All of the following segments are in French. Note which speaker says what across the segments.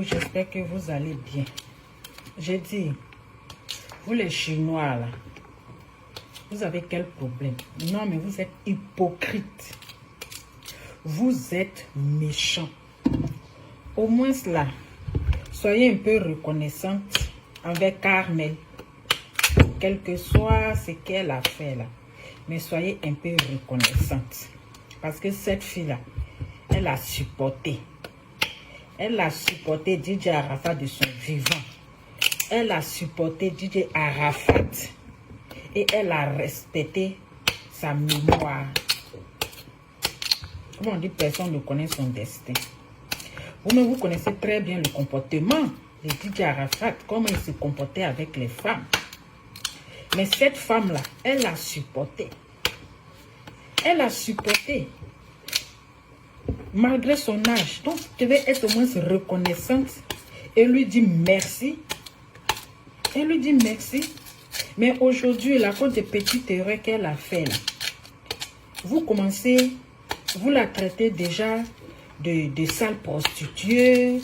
Speaker 1: vous? J'espère que vous allez bien. J'ai dit, vous les Chinois là, vous avez quel problème? Non, mais vous êtes hypocrite. Vous êtes méchant. Au moins là, soyez un peu reconnaissante envers Carmel. Quel que soit ce qu'elle a fait là. Mais soyez un peu reconnaissante. Parce que cette fille-là, elle a supporté. Elle a supporté DJ Arafat de son vivant. Elle a supporté DJ Arafat. Et elle a respecté sa mémoire. Comment on dit, personne ne connaît son destin. Vous-même, vous connaissez très bien le comportement de DJ Arafat, comment il se comportait avec les femmes. Mais cette femme-là, elle a supporté. Elle a supporté. Malgré son âge. Donc, tu devais être au moins reconnaissante. Et lui dire merci. Elle lui dit merci. Mais aujourd'hui, à cause des petites erreurs qu'elle a fait là, vous commencez, vous la traitez déjà de sale prostituée,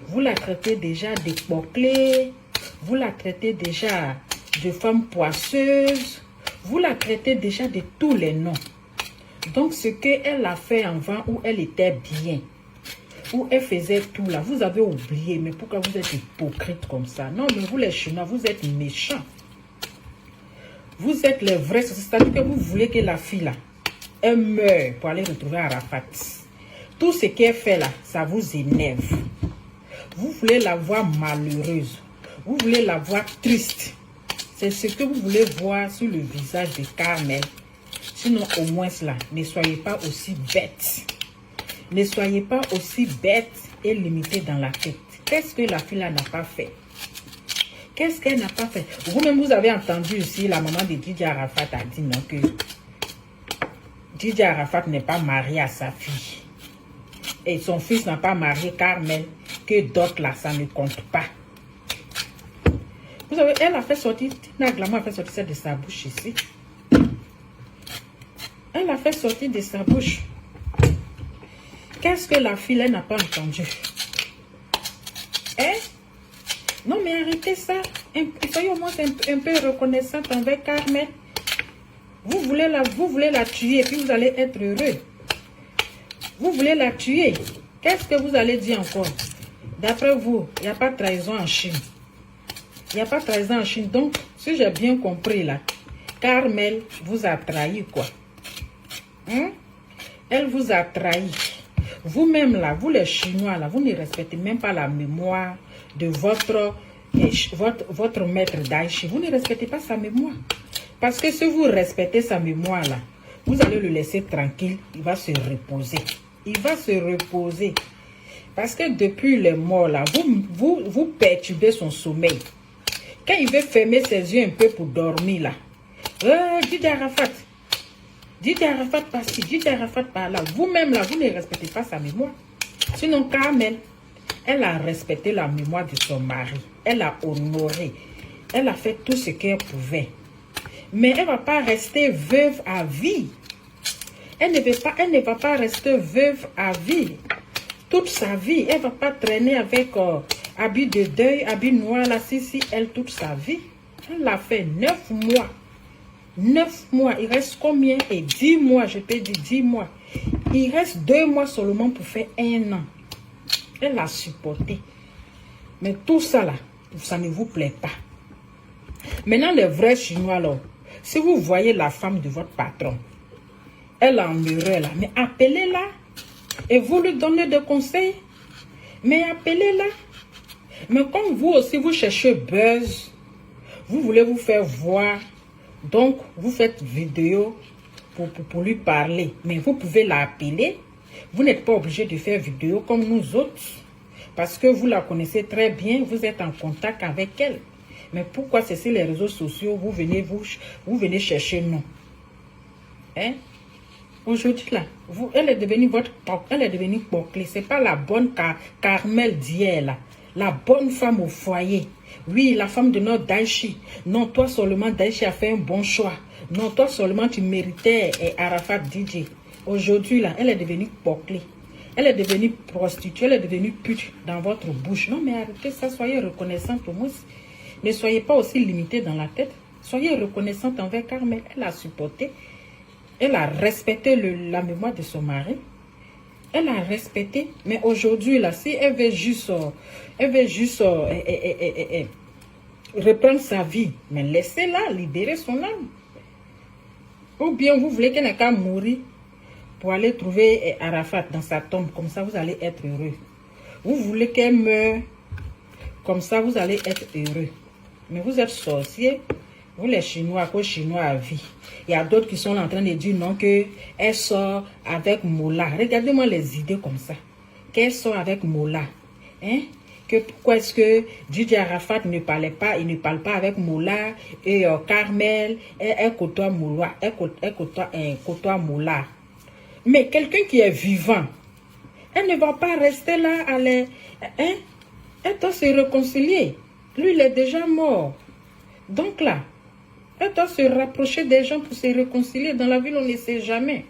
Speaker 1: vous la traitez déjà de bouclée, vous la traitez déjà de femme poisseuse, vous la traitez déjà de tous les noms. Donc, ce qu'elle a fait avant, où elle était bien, où elle faisait tout là, vous avez oublié. Mais pourquoi vous êtes hypocrite comme ça? Non, mais vous les Chinois, vous êtes méchants. Vous êtes les vrais, c'est-à-dire que vous voulez que la fille là, elle meure pour aller retrouver Arafat. Tout ce qu'elle fait là, ça vous énerve. Vous voulez la voir malheureuse. Vous voulez la voir triste. C'est ce que vous voulez voir sur le visage de Carmel. Sinon, au moins là, ne soyez pas aussi bête. Ne soyez pas aussi bête et limitée dans la tête. Qu'est-ce que la fille là n'a pas fait? Qu'est-ce qu'elle n'a pas fait? Vous-même, vous avez entendu ici, la maman de DJ Arafat a dit non, que DJ Arafat n'est pas marié à sa fille. Et son fils n'a pas marié Carmel, que d'autres là, ça ne compte pas. Vous savez, elle a fait sortir, Tina Glamour a fait sortir ça de sa bouche ici. Elle a fait sortir de sa bouche. Qu'est-ce que la fille, elle n'a pas entendu? Hein? Non, mais arrêtez ça. Soyez au moins un peu reconnaissante envers Carmel. Vous voulez la tuer et puis vous allez être heureux. Vous voulez la tuer. Qu'est-ce que vous allez dire encore? D'après vous, il n'y a pas de trahison en Chine. Il n'y a pas de trahison en Chine. Donc, si j'ai bien compris là, Carmel vous a trahi quoi? Hein? Elle vous a trahi. Vous-même là, vous les Chinois là, vous ne respectez même pas la mémoire de votre maître Daichi. Vous ne respectez pas sa mémoire. Parce que si vous respectez sa mémoire là, vous allez le laisser tranquille. Il va se reposer. Il va se reposer. Parce que depuis les morts là, vous perturbez son sommeil. Quand il veut fermer ses yeux un peu pour dormir là, Didier Arafat par-ci, Didier Arafat par-là. Vous-même là, vous ne respectez pas sa mémoire. Sinon, Carmel, elle a respecté la mémoire de son mari. Elle a honoré. Elle a fait tout ce qu'elle pouvait. Mais elle ne va pas rester veuve à vie. Elle ne va pas rester veuve à vie. Toute sa vie, elle ne va pas traîner avec habit de deuil, habit noir, là, si, elle, toute sa vie. Elle a fait 9 mois. 9 mois, il reste combien? Et 10 mois, je peux dire 10 mois. Il reste 2 mois seulement pour faire 1 an. Elle a supporté. Mais tout ça là, ça ne vous plaît pas. Maintenant, les vrais Chinois là, si vous voyez la femme de votre patron, elle est en erreur là, mais appelez-la et vous lui donnez des conseils. Mais appelez-la. Mais comme vous aussi, vous cherchez buzz, vous voulez vous faire voir, donc vous faites vidéo pour lui parler. Mais vous pouvez l'appeler. Vous n'êtes pas obligé de faire vidéo comme nous autres. Parce que vous la connaissez très bien, vous êtes en contact avec elle. Mais pourquoi c'est sur les réseaux sociaux, vous venez chercher nous? Hein? Aujourd'hui là, elle est devenue bouclée. C'est pas la bonne Carmel d'hier là. La bonne femme au foyer. Oui, la femme de notre Daichi. Non, toi seulement Daichi a fait un bon choix. Non, toi seulement tu méritais Arafat DJ. Aujourd'hui là, elle est devenue bouclée. Elle est devenue prostituée, elle est devenue pute dans votre bouche. Non, mais arrêtez ça, soyez reconnaissante au moins. Ne soyez pas aussi limité dans la tête. Soyez reconnaissante envers Carmel. Elle a supporté, elle a respecté la mémoire de son mari. Elle a respecté, mais aujourd'hui, là, si elle veut juste, reprendre sa vie, mais laissez-la libérer son âme. Ou bien vous voulez qu'elle n'ait qu'à mourir pour aller trouver Arafat dans sa tombe, comme ça vous allez être heureux. Vous voulez qu'elle meure, comme ça vous allez être heureux. Mais vous êtes sorciers, vous les Chinois, quoi Chinois à vie. Il y a d'autres qui sont en train de dire non, qu'elle sort avec Mola. Regardez-moi les idées comme ça. Qu'elle sort avec Mola. Hein? Que pourquoi est-ce que Didier Arafat ne parlait pas, il ne parle pas avec Mola et Carmel, elle côtoie Mola, elle côtoie Mola. Mais quelqu'un qui est vivant, elle ne va pas rester là à les... Hein? Elle doit se réconcilier. Lui, il est déjà mort. Donc là, elle doit se rapprocher des gens pour se réconcilier. Dans la ville, on ne sait jamais.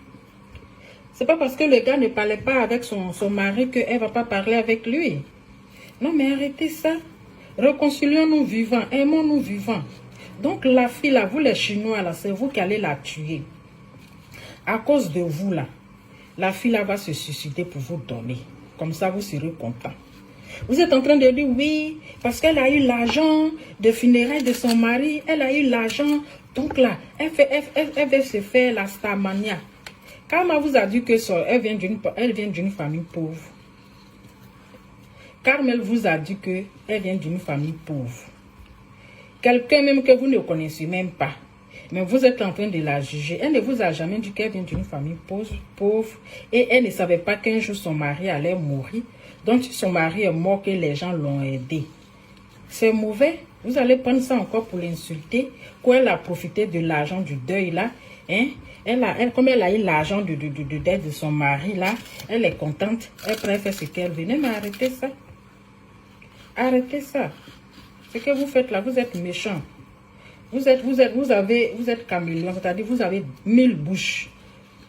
Speaker 1: C'est pas parce que le gars ne parlait pas avec son mari qu'elle ne va pas parler avec lui. Non, mais arrêtez ça. Réconcilions-nous vivants. Aimons-nous vivants. Donc la fille là, vous les Chinois là, c'est vous qui allez la tuer. À cause de vous là, la fille là va se suicider pour vous donner. Comme ça, vous serez content. Vous êtes en train de dire oui, parce qu'elle a eu l'argent de funérailles de son mari, elle a eu l'argent, donc là, elle veut se faire la starmania. Karma vous a dit que elle vient d'une famille pauvre. Carmel vous a dit qu'elle vient d'une famille pauvre. Quelqu'un même que vous ne connaissez même pas, mais vous êtes en train de la juger. Elle ne vous a jamais dit qu'elle vient d'une famille pauvre et elle ne savait pas qu'un jour son mari allait mourir. Donc, son mari est mort, que les gens l'ont aidé. C'est mauvais. Vous allez prendre ça encore pour l'insulter. Quand elle a profité de l'argent du deuil, là, hein? Comme elle a eu l'argent du deuil de son mari, là, elle est contente. Elle préfère ce qu'elle venait, mais arrêtez ça. Arrêtez ça. Ce que vous faites là, vous êtes méchant. Vous êtes caméléon, c'est-à-dire vous avez 1000 bouches.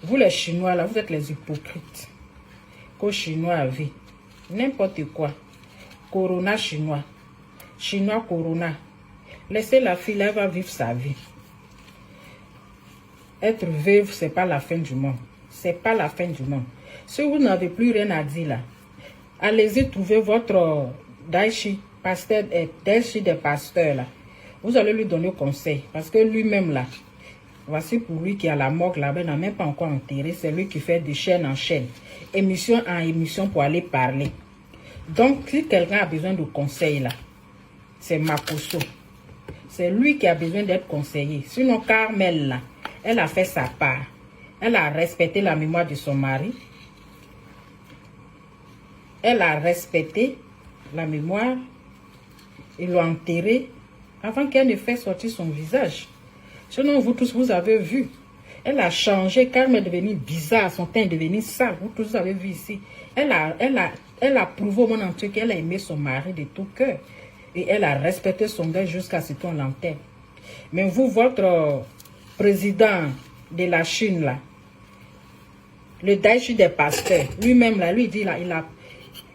Speaker 1: Vous les Chinois, là, vous êtes les hypocrites. Qu'aux Chinois à vie. N'importe quoi. Corona chinois. Chinois corona. Laissez la fille, elle va vivre sa vie. Être veuve, c'est pas la fin du monde. C'est pas la fin du monde. Si vous n'avez plus rien à dire là, allez-y trouver votre Daichi, Daichi des pasteurs là. Vous allez lui donner conseil. Parce que lui-même là, voici pour lui qui a la morgue là-bas, n'a même pas encore enterré. C'est lui qui fait de chaîne en chaîne, émission en émission pour aller parler. Donc, si quelqu'un a besoin de conseils là, c'est Makoso. C'est lui qui a besoin d'être conseillé. Sinon, Carmel là, elle a fait sa part. Elle a respecté la mémoire de son mari. Elle a respecté la mémoire. Ils l'ont enterré avant qu'elle ne fasse sortir son visage. Sinon, vous tous, vous avez vu. Elle a changé, Carmel est devenue bizarre, son teint est devenu sale. Vous tous avez vu ici. Elle a prouvé au monde entier qu'elle a aimé son mari de tout cœur. Et elle a respecté son deuil jusqu'à ce qu'on l'enterre. Mais vous, votre président de la Chine, là, le Daichi des pasteurs, lui-même, là, lui dit, là,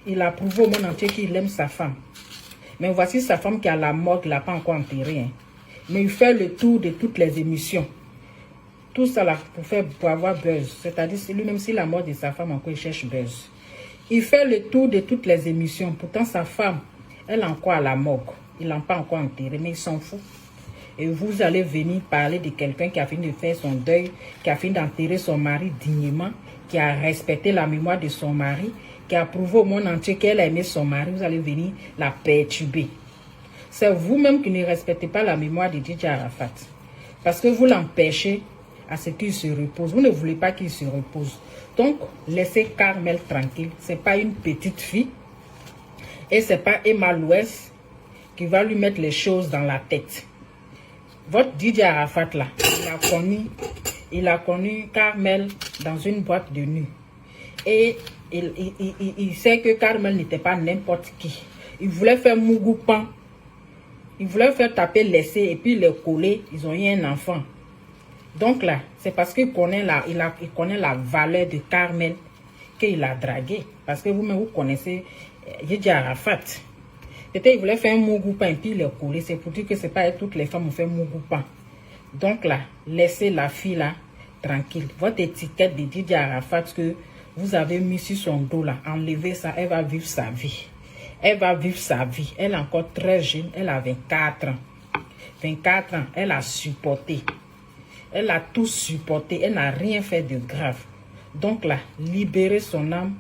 Speaker 1: il a prouvé au monde entier qu'il aime sa femme. Mais voici sa femme qui a la mort, il n'a pas encore enterré. Hein. Mais il fait le tour de toutes les émissions. Tout ça là pour avoir buzz. C'est-à-dire, lui-même, si la mort de sa femme, encore, il cherche buzz. Il fait le tour de toutes les émissions. Pourtant, sa femme, elle est encore à la morgue. Il n'a pas encore enterré, mais il s'en fout. Et vous allez venir parler de quelqu'un qui a fini de faire son deuil, qui a fini d'enterrer son mari dignement, qui a respecté la mémoire de son mari, qui a prouvé au monde entier qu'elle a aimé son mari. Vous allez venir la perturber. C'est vous-même qui ne respectez pas la mémoire de Didier Arafat. Parce que vous l'empêchez à ce qu'il se repose. Vous ne voulez pas qu'il se repose. Donc, laissez Carmel tranquille. Ce n'est pas une petite fille. Et ce n'est pas Emma Louès qui va lui mettre les choses dans la tête. Votre Didier Arafat là, il a connu Carmel dans une boîte de nuit. Et il sait que Carmel n'était pas n'importe qui. Il voulait faire Mougoupan. Il voulait faire taper l'essai et puis les coller. Ils ont eu un enfant. Donc là, c'est parce qu'il connaît la valeur de Carmel qu'il a dragué. Parce que vous-même, vous connaissez Didier Arafat. Peut-être qu'il voulait faire un mougoupan et puis il est collé. C'est pour dire que ce n'est pas toutes les femmes qui font mougoupan. Donc là, laissez la fille là tranquille. Votre étiquette de Didier Arafat que vous avez mis sur son dos là, enlevez ça, elle va vivre sa vie. Elle va vivre sa vie. Elle est encore très jeune, elle a 24 ans. 24 ans, elle a supporté. Elle a tout supporté, elle n'a rien fait de grave. Donc là, libérez son âme.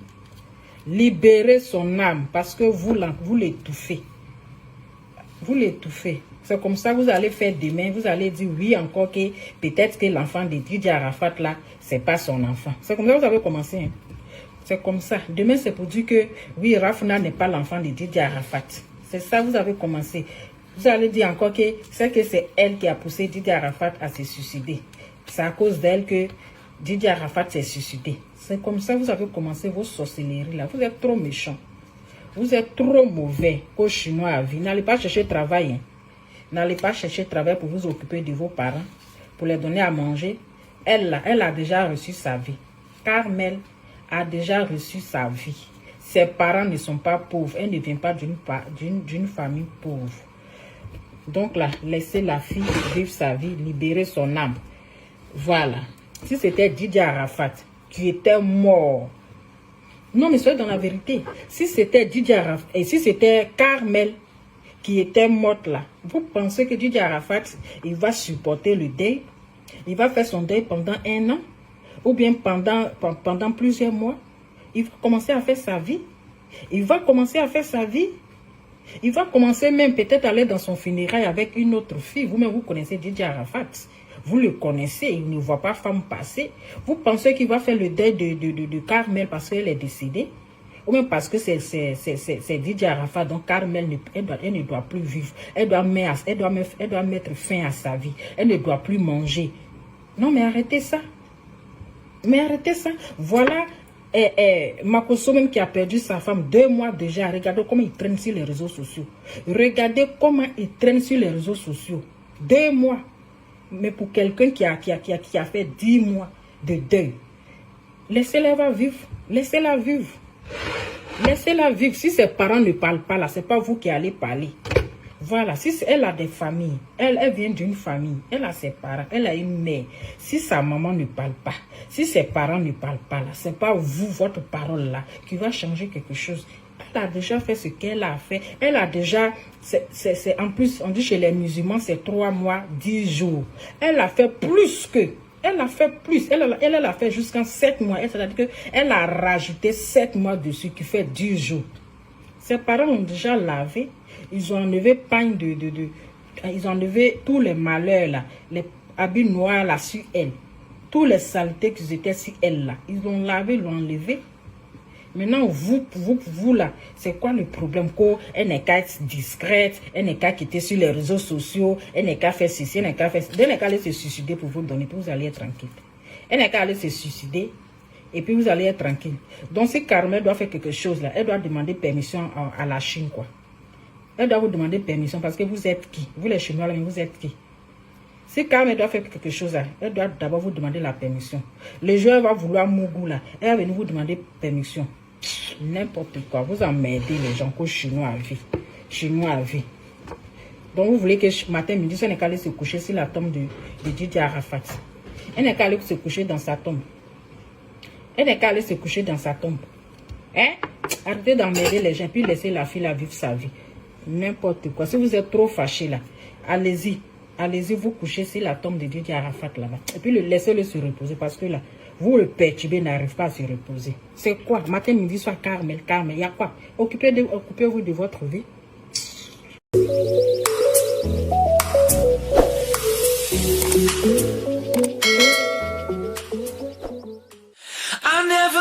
Speaker 1: Libérez son âme parce que vous l'étouffez. Vous l'étouffez. C'est comme ça que vous allez faire demain. Vous allez dire oui encore que peut-être que l'enfant de Didier Arafat là, c'est pas son enfant. C'est comme ça que vous avez commencé. Hein? C'est comme ça. Demain, c'est pour dire que oui, Rafna n'est pas l'enfant de Didier Arafat. C'est ça que vous avez commencé. Vous allez dire encore que c'est elle qui a poussé Didier Arafat à se suicider. C'est à cause d'elle que Didier Arafat s'est suicidé. C'est comme ça que vous avez commencé vos sorcelleries là. Vous êtes trop méchants. Vous êtes trop mauvais. Qu'au chinois à vie. N'allez pas chercher travail. Hein. N'allez pas chercher travail pour vous occuper de vos parents, pour les donner à manger. Elle a déjà reçu sa vie. Carmel a déjà reçu sa vie. Ses parents ne sont pas pauvres. Elle ne vient pas d'une famille pauvre. Donc là, laissez la fille vivre sa vie, libérer son âme. Voilà. Si c'était Didier Arafat qui était mort. Non, mais soyez dans la vérité. Si c'était Didier Arafat et si c'était Carmel qui était morte là, vous pensez que Didier Arafat, il va supporter le deuil? Il va faire son deuil pendant 1 an? Ou bien pendant plusieurs mois? Il va commencer à faire sa vie? Il va commencer à faire sa vie? Il va commencer même peut-être à aller dans son funérail avec une autre fille. Vous-même, vous connaissez Didier Arafat. Vous le connaissez, il ne voit pas femme passer. Vous pensez qu'il va faire le deuil de Carmel parce qu'elle est décédée? Ou même parce que c'est Didier Arafat, donc Carmel, elle ne doit plus vivre. Elle doit mettre fin à sa vie. Elle ne doit plus manger. Non, mais arrêtez ça. Mais arrêtez ça. Voilà Makosso même qui a perdu sa femme 2 mois déjà. Regardez comment il traîne sur les réseaux sociaux. Regardez comment il traîne sur les réseaux sociaux. 2 mois. Mais pour quelqu'un qui a fait 10 mois de deuil, laissez-la vivre. Laissez-la vivre. Laissez-la vivre. Si ses parents ne parlent pas là, c'est pas vous qui allez parler. Voilà, si elle a des familles, elle vient d'une famille, elle a ses parents, elle a une mère. Si sa maman ne parle pas, si ses parents ne parlent pas là, c'est pas vous, votre parole là, qui va changer quelque chose. Elle a déjà fait ce qu'elle a fait. Elle a déjà, en plus, on dit chez les musulmans, c'est 3 mois, 10 jours. Elle a fait plus que, elle a fait plus. Elle a fait jusqu'à 7 mois. C'est-à-dire qu'elle a rajouté 7 mois dessus, qui fait 10 jours. Ses parents ont déjà lavé. Ils ont enlevé pagne ils ont enlevé tous les malheurs là, les habits noirs là sur elle. Tous les saletés qui étaient sur elle là. Ils ont lavé, ils l'ont enlevé. Maintenant, vous là, c'est quoi le problème? Elle n'est qu'à être discrète, elle n'est qu'à quitter sur les réseaux sociaux, elle n'est qu'à faire ceci, elle n'est qu'à faire... Elle n'est qu'à aller se suicider pour vous donner, puis vous allez être tranquille. Elle n'est qu'à aller se suicider, et puis vous allez être tranquille. Donc, si Carmel doit faire quelque chose là, elle doit demander permission à la Chine, quoi. Elle doit vous demander permission parce que vous êtes qui? Vous les Chinois là, mais vous êtes qui? Si Carmel doit faire quelque chose là, elle doit d'abord vous demander la permission. Le joueur va vouloir Mougou là, elle va venir vous demander permission. N'importe quoi, vous emmerdez les gens qu'au Chinois à vie. Chinois à vie. Donc vous voulez que matin, midi, elle n'est qu'à aller se coucher sur la tombe de Didier Arafat. Elle n'est qu'à aller se coucher dans sa tombe. Elle n'est qu'à aller se coucher dans sa tombe. Hein? Arrêtez d'emmerder les gens, puis laissez la fille là vivre sa vie. N'importe quoi. Si vous êtes trop fâché là, allez-y. Allez-y vous coucher sur la tombe de Didier Arafat là-bas. Et puis laissez-le se reposer parce que là, vous le perturbez, n'arrive pas à se reposer. C'est quoi? Matin, midi, soir, Carmel, il y a quoi? Occupez-vous de votre vie.
Speaker 2: I never